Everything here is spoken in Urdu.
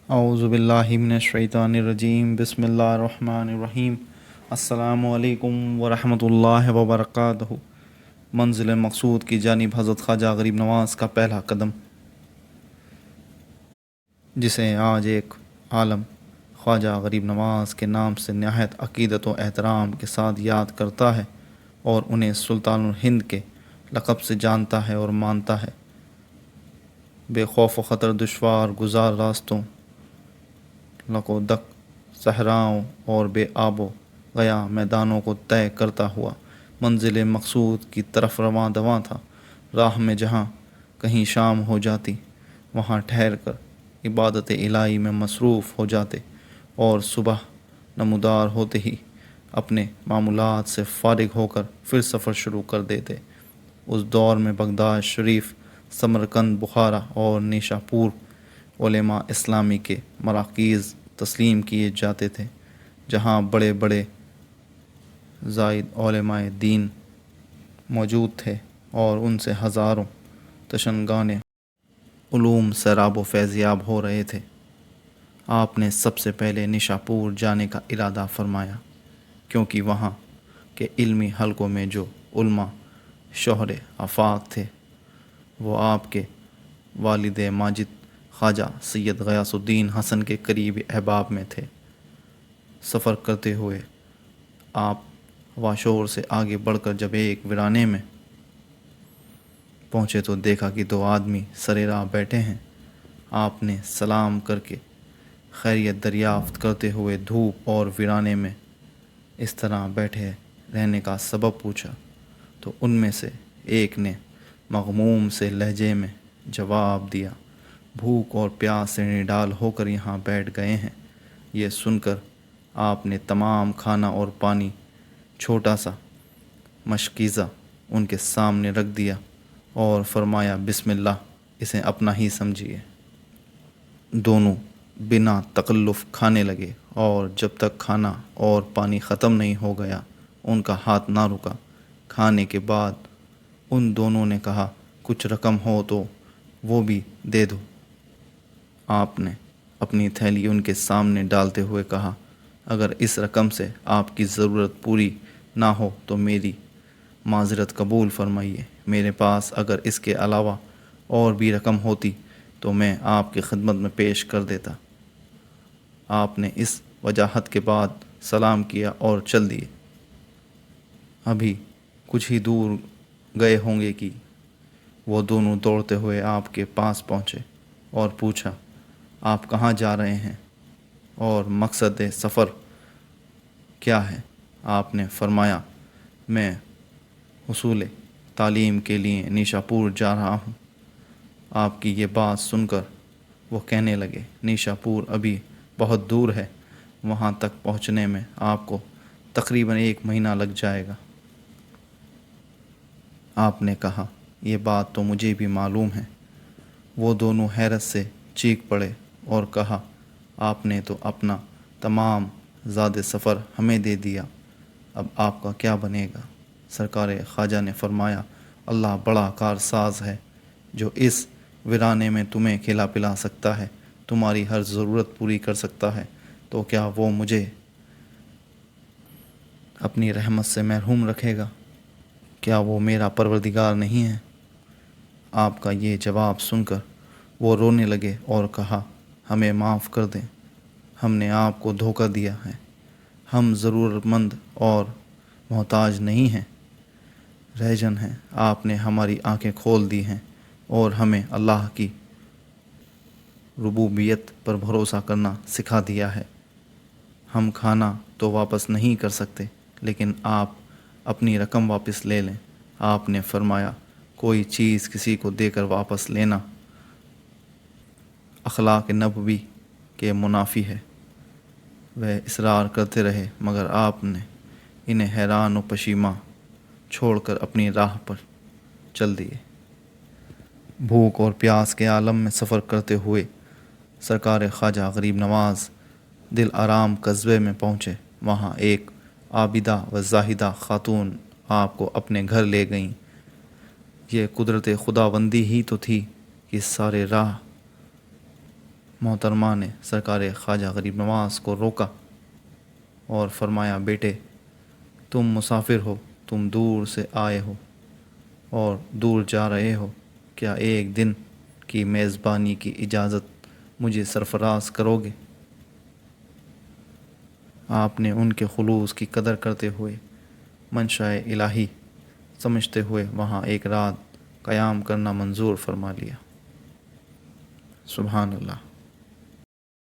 اعوذ باللہ من الشیطان الرجیم، بسم اللہ الرحمن الرحیم۔ السلام علیکم ورحمۃ اللہ وبرکاتہ۔ منزل مقصود کی جانب حضرت خواجہ غریب نواز کا پہلا قدم، جسے آج ایک عالم خواجہ غریب نواز کے نام سے نہایت عقیدت و احترام کے ساتھ یاد کرتا ہے اور انہیں سلطان الہند کے لقب سے جانتا ہے اور مانتا ہے۔ بے خوف و خطر دشوار گزار راستوں، لق و دق صحراؤں اور بے آب و گیا میدانوں کو طے کرتا ہوا منزل مقصود کی طرف رواں دواں تھا۔ راہ میں جہاں کہیں شام ہو جاتی، وہاں ٹھہر کر عبادت الہی میں مصروف ہو جاتے اور صبح نمودار ہوتے ہی اپنے معمولات سے فارغ ہو کر پھر سفر شروع کر دیتے۔ اس دور میں بغداد شریف، سمرقند، بخارا اور نیشا پور علماء اسلامی کے مراکز تسلیم کیے جاتے تھے، جہاں بڑے بڑے زاہد علماء دین موجود تھے اور ان سے ہزاروں تشنگان علوم سیراب و فیضیاب ہو رہے تھے۔ آپ نے سب سے پہلے نیشا پور جانے کا ارادہ فرمایا، کیونکہ وہاں کے علمی حلقوں میں جو علماء شہر آفاق تھے وہ آپ کے والد ماجد خواجہ سید غیاث الدین حسن کے قریبی احباب میں تھے۔ سفر کرتے ہوئے آپ واشور سے آگے بڑھ کر جب ایک ویرانے میں پہنچے تو دیکھا کہ دو آدمی سر راہ بیٹھے ہیں۔ آپ نے سلام کر کے خیریت دریافت کرتے ہوئے دھوپ اور ویرانے میں اس طرح بیٹھے رہنے کا سبب پوچھا تو ان میں سے ایک نے مغموم سے لہجے میں جواب دیا، بھوک اور پیاس سے نڈال ہو کر یہاں بیٹھ گئے ہیں۔ یہ سن کر آپ نے تمام کھانا اور پانی چھوٹا سا مشکیزہ ان کے سامنے رکھ دیا اور فرمایا، بسم اللہ، اسے اپنا ہی سمجھیے۔ دونوں بنا تکلف کھانے لگے اور جب تک کھانا اور پانی ختم نہیں ہو گیا ان کا ہاتھ نہ رکا۔ کھانے کے بعد ان دونوں نے کہا، کچھ رقم ہو تو وہ بھی دے دو۔ آپ نے اپنی تھیلی ان کے سامنے ڈالتے ہوئے کہا، اگر اس رقم سے آپ کی ضرورت پوری نہ ہو تو میری معذرت قبول فرمائیے۔ میرے پاس اگر اس کے علاوہ اور بھی رقم ہوتی تو میں آپ کی خدمت میں پیش کر دیتا۔ آپ نے اس وجاہت کے بعد سلام کیا اور چل دیے۔ ابھی کچھ ہی دور گئے ہوں گے کہ وہ دونوں دوڑتے ہوئے آپ کے پاس پہنچے اور پوچھا، آپ کہاں جا رہے ہیں اور مقصد سفر کیا ہے؟ آپ نے فرمایا، میں حصول تعلیم کے لیے نیشا پور جا رہا ہوں۔ آپ کی یہ بات سن کر وہ کہنے لگے، نیشا پور ابھی بہت دور ہے، وہاں تک پہنچنے میں آپ کو تقریباً 1 مہینہ لگ جائے گا۔ آپ نے کہا، یہ بات تو مجھے بھی معلوم ہے۔ وہ دونوں حیرت سے چیخ پڑے اور کہا، آپ نے تو اپنا تمام زاد سفر ہمیں دے دیا، اب آپ کا کیا بنے گا؟ سرکار خواجہ نے فرمایا، اللہ بڑا کارساز ہے جو اس ویرانے میں تمہیں کھلا پلا سکتا ہے، تمہاری ہر ضرورت پوری کر سکتا ہے، تو کیا وہ مجھے اپنی رحمت سے محروم رکھے گا؟ کیا وہ میرا پروردگار نہیں ہے؟ آپ کا یہ جواب سن کر وہ رونے لگے اور کہا، ہمیں معاف کر دیں، ہم نے آپ کو دھوکہ دیا ہے، ہم ضرورت مند اور محتاج نہیں ہیں، رہجن ہیں۔ آپ نے ہماری آنکھیں کھول دی ہیں اور ہمیں اللہ کی ربوبیت پر بھروسہ کرنا سکھا دیا ہے۔ ہم کھانا تو واپس نہیں کر سکتے، لیکن آپ اپنی رقم واپس لے لیں۔ آپ نے فرمایا، کوئی چیز کسی کو دے کر واپس لینا اخلاق نبوی کے منافی ہے۔ وہ اصرار کرتے رہے مگر آپ نے انہیں حیران و پشیماں چھوڑ کر اپنی راہ پر چل دیے۔ بھوک اور پیاس کے عالم میں سفر کرتے ہوئے سرکار خواجہ غریب نواز دل آرام قصبے میں پہنچے۔ وہاں ایک عابدہ و زاہدہ خاتون آپ کو اپنے گھر لے گئیں۔ یہ قدرت خداوندی ہی تو تھی کہ سارے راہ محترمہ نے سرکار خواجہ غریب نواز کو روکا اور فرمایا، بیٹے تم مسافر ہو، تم دور سے آئے ہو اور دور جا رہے ہو، کیا ایک دن کی میزبانی کی اجازت مجھے سرفراز کرو گے؟ آپ نے ان کے خلوص کی قدر کرتے ہوئے، منشاء الہی سمجھتے ہوئے وہاں ایک رات قیام کرنا منظور فرما لیا۔ سبحان اللہ۔